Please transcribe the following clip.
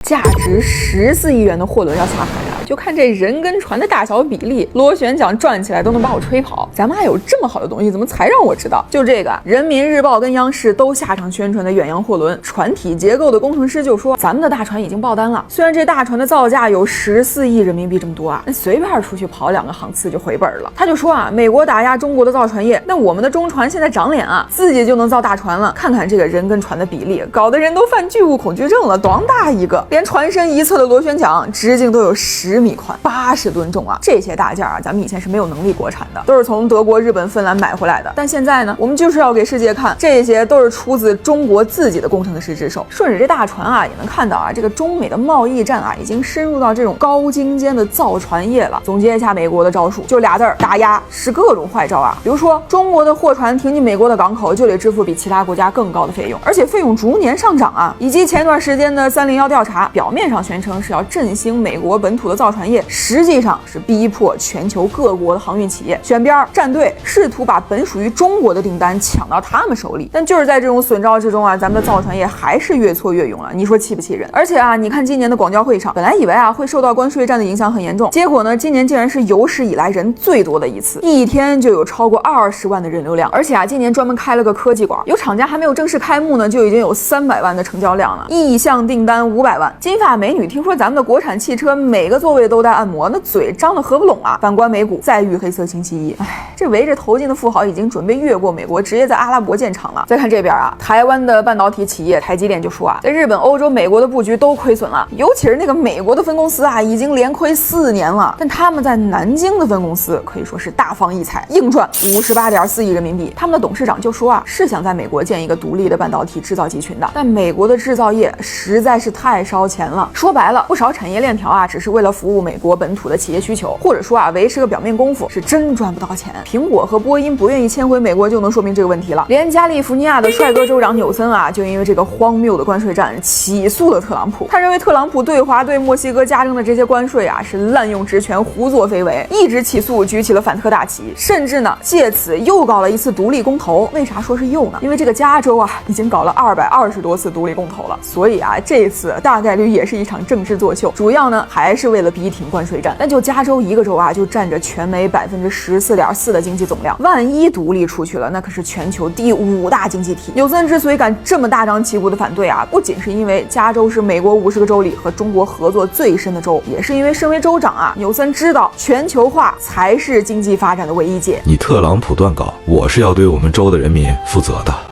价值14亿元的货轮要下海啊！就看这人跟船的大小比例，螺旋桨转起来都能把我吹跑。咱们还有这么好的东西，怎么才让我知道？就这个，人民日报跟央视都下场宣传的远洋货轮，船体结构的工程师就说，咱们的大船已经爆单了。虽然这大船的造价有14亿人民币这么多啊，那随便出去跑2个航次就回本了。他就说啊，美国打压中国的造船业，那我们的中船现在长脸啊，自己就能造大船了。看看这个人跟船的比例，搞得人都犯巨物恐惧症了，多大一个！连船身一侧的螺旋桨直径都有10米宽，80吨重啊！这些大件啊，咱们以前是没有能力国产的，都是从德国、日本、芬兰买回来的。但现在呢，我们就是要给世界看，这些都是出自中国自己的工程师之手。顺着这大船啊，也能看到啊，这个中美的贸易战啊，已经深入到这种高精尖的造船业了。总结一下美国的招数，就俩字儿：打压，使各种坏招啊。比如说，中国的货船停进美国的港口，就得支付比其他国家更高的费用，而且费用逐年上涨啊。以及前段时间的301调查，表面上宣称是要振兴美国本土的造船业，实际上是逼迫全球各国的航运企业选边站队，试图把本属于中国的订单抢到他们手里。但就是在这种损招之中啊，咱们的造船业还是越挫越勇了，你说气不气人？而且啊，你看今年的广交会上，本来以为啊会受到关税战的影响很严重，结果呢，今年竟然是有史以来人最多的一次，一天就有超过20万的人流量。而且啊，今年专门开了个科技馆，有厂家还没有正式开幕呢，就已经有300万的成交量了，意向订单500万。金发美女听说咱们的国产汽车每个座位都带按摩，那嘴张得合不拢啊！反观美股，再遇黑色星期一，这围着头巾的富豪已经准备越过美国，直接在阿拉伯建厂了。再看这边啊，台湾的半导体企业台积电就说啊，在日本、欧洲、美国的布局都亏损了，尤其是那个美国的分公司啊，已经连亏4年了。但他们在南京的分公司可以说是大放异彩，硬赚58.4亿人民币。他们的董事长就说啊，是想在美国建一个独立的半导体制造集群的，但美国的制造业实在是太烧钱了。说白了，不少产业链条啊，只是为了服务美国本土的企业需求，或者说啊，维持个表面功夫，是真赚不到钱。苹果和波音不愿意迁回美国，就能说明这个问题了。连加利福尼亚的帅哥州长纽森啊，就因为这个荒谬的关税战起诉了特朗普。他认为特朗普对华对墨西哥加征的这些关税啊，是滥用职权，胡作非为，一直起诉，举起了反特大旗，甚至呢，借此又搞了一次独立公投。为啥说是又呢？因为这个加州啊，已经搞了220多次独立公投了，所以啊，这次大概率也是一场政治作秀，主要呢还是为了逼挺关税战。但就加州一个州啊，就占着全美14.4%的经济总量，万一独立出去了，那可是全球第5大经济体。纽森之所以敢这么大张旗鼓的反对啊，不仅是因为加州是美国50个州里和中国合作最深的州，也是因为身为州长啊，纽森知道全球化才是经济发展的唯一解。你特朗普断稿，我是要对我们州的人民负责的。